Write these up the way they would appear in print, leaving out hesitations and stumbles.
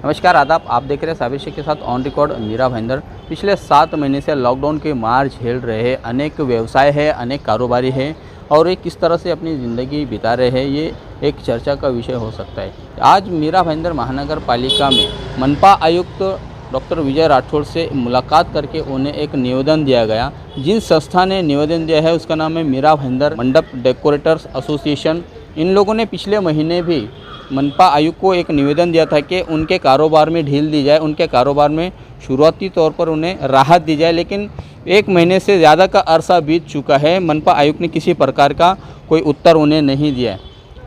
नमस्कार आदाब, आप देख रहे हैं साबिर शेख के साथ ऑन रिकॉर्ड मीरा भाईंदर। पिछले 7 महीने से लॉकडाउन के मार झेल रहे हैं, अनेक व्यवसाय है, अनेक कारोबारी हैं और ये किस तरह से अपनी ज़िंदगी बिता रहे हैं, ये एक चर्चा का विषय हो सकता है। आज मीरा भाईंदर महानगर पालिका में मनपा आयुक्त डॉक्टर विजय राठौड़ से मुलाकात करके उन्हें एक निवेदन दिया गया। जिन संस्था ने निवेदन दिया है उसका नाम है मीरा भाईंदर मंडप डेकोरेटर्स एसोसिएशन। इन लोगों ने पिछले महीने भी मनपा आयुक्त को एक निवेदन दिया था कि उनके कारोबार में ढील दी जाए, उनके कारोबार में शुरुआती तौर पर उन्हें राहत दी जाए, लेकिन 1 महीने से ज़्यादा का अरसा बीत चुका है। मनपा आयुक्त ने किसी प्रकार का कोई उत्तर उन्हें नहीं दिया।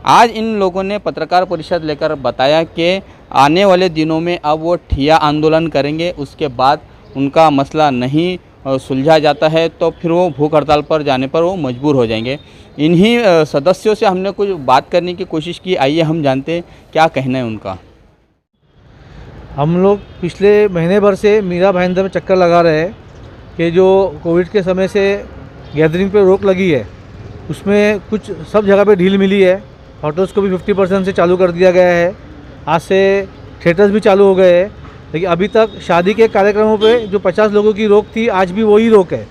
आज इन लोगों ने पत्रकार परिषद लेकर बताया कि आने वाले दिनों में अब वो ठिया आंदोलन करेंगे, उसके बाद उनका मसला नहीं सुलझा जाता है तो फिर वो भूख हड़ताल पर जाने पर वो मजबूर हो जाएंगे। इन्हीं सदस्यों से हमने कुछ बात करने की कोशिश की। आइए हम जानते हैं क्या कहना है उनका। हम लोग पिछले महीने भर से मीरा भाईंदर में चक्कर लगा रहे हैं कि जो कोविड के समय से गैदरिंग पे रोक लगी है उसमें कुछ सब जगह पे ढील मिली है। होटल्स को भी 50% से चालू कर दिया गया है। आज से थिएटर्स भी चालू हो गए हैं, लेकिन अभी तक शादी के कार्यक्रमों पे जो 50 लोगों की रोक थी आज भी वही रोक है।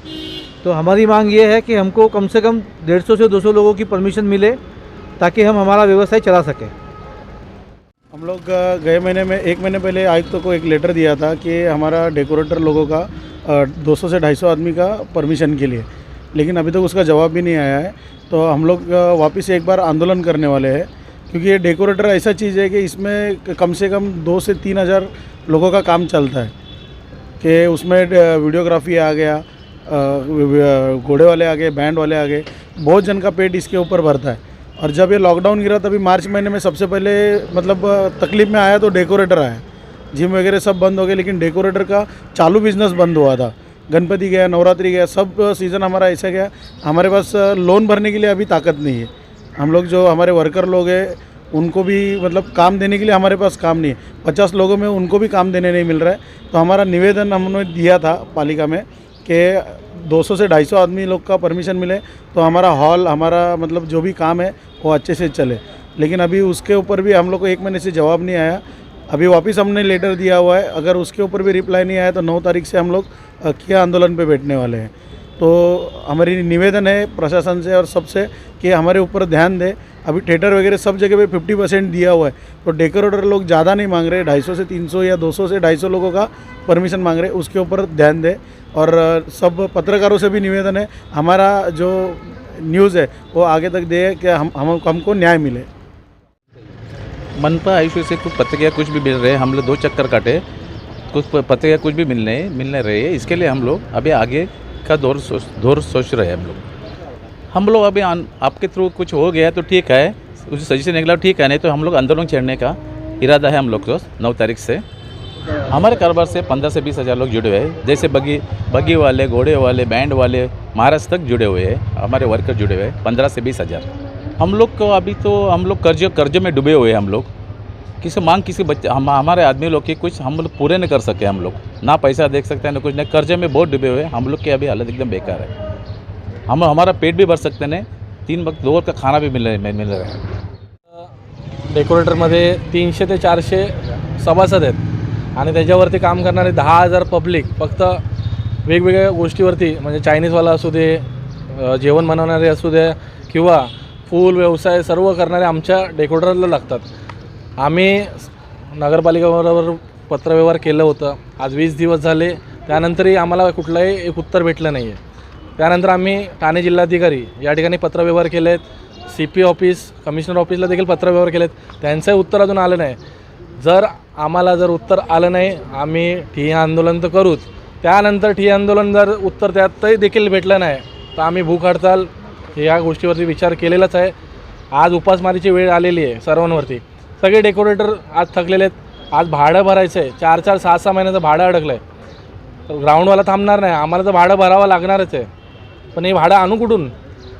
तो हमारी मांग ये है कि हमको कम से कम 150 से 200 लोगों की परमिशन मिले ताकि हम हमारा व्यवसाय चला सकें। हम लोग गए महीने में 1 महीने पहले आयुक्त को एक लेटर दिया था कि हमारा डेकोरेटर लोगों का 200 से 250 आदमी का परमिशन के लिए, लेकिन अभी तक उसका जवाब भी नहीं आया है। तो हम लोग वापस एक बार आंदोलन करने वाले हैं, क्योंकि ये डेकोरेटर ऐसा चीज़ है कि इसमें कम से कम 2 से 3 हज़ार लोगों का काम चलता है। कि उसमें वीडियोग्राफी आ गया, घोड़े वाले आ गए, बैंड वाले आ गए, बहुत जन का पेट इसके ऊपर भरता है। और जब ये लॉकडाउन गिरा तभी मार्च महीने में सबसे पहले मतलब तकलीफ में आया तो डेकोरेटर आया। जिम वगैरह सब बंद हो गए, लेकिन डेकोरेटर का चालू बिजनेस बंद हुआ था। गणपति गया, नवरात्रि गया, सब सीज़न हमारा ऐसा गया। हमारे पास लोन भरने के लिए अभी ताकत नहीं है। हम लोग जो हमारे वर्कर लोग हैं उनको भी मतलब काम देने के लिए हमारे पास काम नहीं है। 50 लोगों में उनको भी काम देने नहीं मिल रहा है। तो हमारा निवेदन हमने दिया था पालिका में कि 200 से 250 आदमी लोग का परमिशन मिले तो हमारा हॉल, हमारा मतलब जो भी काम है वो अच्छे से चले। लेकिन अभी उसके ऊपर भी हम लोग को 1 महीने से जवाब नहीं आया। अभी वापस हमने लेटर दिया हुआ है, अगर उसके ऊपर भी रिप्लाई नहीं आया तो 9 तारीख से हम लोग किया आंदोलन पे बैठने वाले हैं। तो हमारी निवेदन है प्रशासन से और सबसे कि हमारे ऊपर ध्यान दे। अभी थिएटर वगैरह सब जगह पे 50% दिया हुआ है, तो डेकोरेटर लोग ज़्यादा नहीं मांग रहे, 250 से 300 या 200 से 250 लोगों का परमिशन मांग रहे, उसके ऊपर ध्यान दे। और सब पत्रकारों से भी निवेदन है, हमारा जो न्यूज़ है वो आगे तक दे कि हमको न्याय मिले। मनपा आयुक्त से कुछ पत्रिका कुछ भी मिल रहे हैं। हम लोग 2 चक्कर काटे, कुछ पत्रिका कुछ भी मिलने रहे हैं। इसके लिए हम लोग अभी आगे का दौर सोच रहे हैं। हम लोग अभी आपके थ्रू कुछ हो गया तो ठीक है, उसे सजेशन निकला ठीक है, नहीं तो हम लोग आंदोलन छेड़ने का इरादा है हम लोग को। 9 तारीख से हमारे कारोबार से 15 से 20 हज़ार लोग जुड़े हुए हैं। जैसे बगी वाले, घोड़े वाले, बैंड वाले महाराष्ट्र तक जुड़े हुए हैं। हमारे वर्कर जुड़े हुए हैं 15 से 20 हज़ार। हम लोग को अभी तो हम लोग कर्ज में डूबे हुए हैं। हम लोग किसी बच्चे हमारे आदमी लोग की कुछ हम लोग पूरे नहीं कर सके। हम लोग ना पैसा देख सकते हैं ना कुछ, नहीं, कर्जे में बहुत डूबे हुए हैं। हम लोग की अभी हालत एकदम बेकार है। हमारा पेट भी भर सकते नहीं, 3 वक्त 2 वक्त का खाना भी मिल रहा है। डेकोरेटरमध्ये 300 ते 400 सभासद आहेत आणि त्याच्यावरती काम करणारे 10,000 पब्लिक फक्त वेगवेगळ्या गोष्टीवरती, म्हणजे चायनीजवाला असू दे, जेवण बनवणारे असू दे किंवा फूल व्यवसाय सर्व करणारे आमच्या डेकोरेटरला लागतात। आम्ही नगरपालिकेबरोबर पत्रव्यवहार केलं होतं, आज 20 दिवस झाले, त्यानंतरही आम्हाला कुठलंही एक उत्तर भेटलं नाही आहे। त्यानंतर आम्ही ठाणे जिल्हाधिकारी या ठिकाणी पत्रव्यवहार केलेत, CP ऑफिस, कमिशनर ऑफिसला देखील पत्रव्यवहार केलेत, त्यांचं उत्तर अजून आलं नाही। जर उत्तर आलं नाही, आम्ही ठिय्या आंदोलन तर करूच, त्यानंतर ठिय्या आंदोलन जर उत्तर त्यातही देखील भेटलं नाही तर आम्ही भूक हडताल या गोष्टीवरती विचार केलेलाच आहे। आज उपासमारीची वेळ आलेली आहे सर्वांवरती। सगळे डेकोरेटर आज थकलेले आहेत। आज भाडं भरायचं आहे, 4-4, 6-6 महिन्याचं भाडं अडकलं आहे। ग्राउंडवाला थांबणार नाही, आम्हाला तर भाडं भरावं लागणारच आहे, पण हे भाडं आणू कुठून?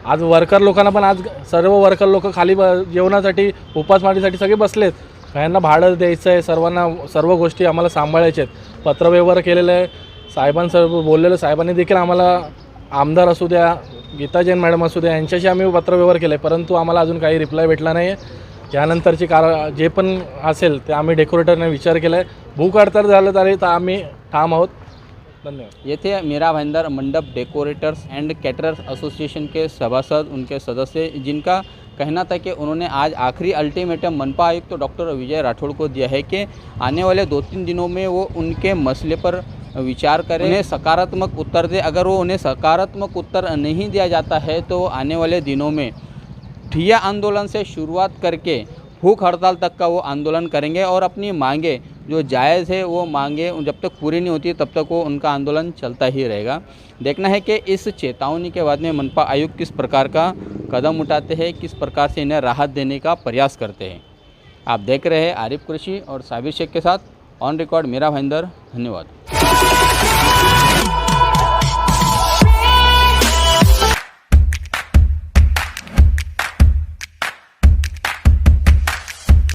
आज वर्कर लोकांना पण आज सर्व वर्कर लोक खाली जेवणासाठी, उपासमारीसाठी सगळे बसलेत। यांना भाडं द्यायचं आहे, सर्व गोष्टी आम्हाला सांभाळायच्या आहेत। पत्रव्यवहार केलेलं आहे, साहेबांसर्व बोललेलं, साहेबांनी देखील आम्हाला आमदार असू द्या, गीता जैन मॅडम असू द्या, यांच्याशी आम्ही पत्रव्यवहार केला आहे, परंतु आम्हाला अजून काही रिप्लाय भेटला नाही आहे। यानंतरची जे पण असेल ते आम्ही डेकोरेटरने विचार केला आहे. भूक हडताळ झालं तरी तर आम्ही ठाम आहोत. धन्यवाद. ये थे मीरा भाईंदर मंडप डेकोरेटर्स एंड कैटरर्स एसोसिएशन के सभासद, उनके सदस्य, जिनका कहना था कि उन्होंने आज आखिरी अल्टीमेटम मनपा आयुक्त तो डॉक्टर विजय राठौड़ को दिया है कि आने वाले 2-3 दिनों में वो उनके मसले पर विचार करें, उन्हें सकारात्मक उत्तर दे. अगर वो उन्हें सकारात्मक उत्तर नहीं दिया जाता है तो आने वाले दिनों में ठिया आंदोलन से शुरुआत करके भूख हड़ताल तक का वो आंदोलन करेंगे और अपनी मांगे जो जायज़ है वो मांगे जब तक पूरी नहीं होती तब तक वो उनका आंदोलन चलता ही रहेगा. देखना है कि इस चेतावनी के बाद में मनपा आयुक्त किस प्रकार का कदम उठाते हैं, किस प्रकार से इन्हें राहत देने का प्रयास करते हैं. आप देख रहे हैं आरिफ कुरैशी और साबिर शेख के साथ ऑन रिकॉर्ड मीरा भाईंदर. धन्यवाद.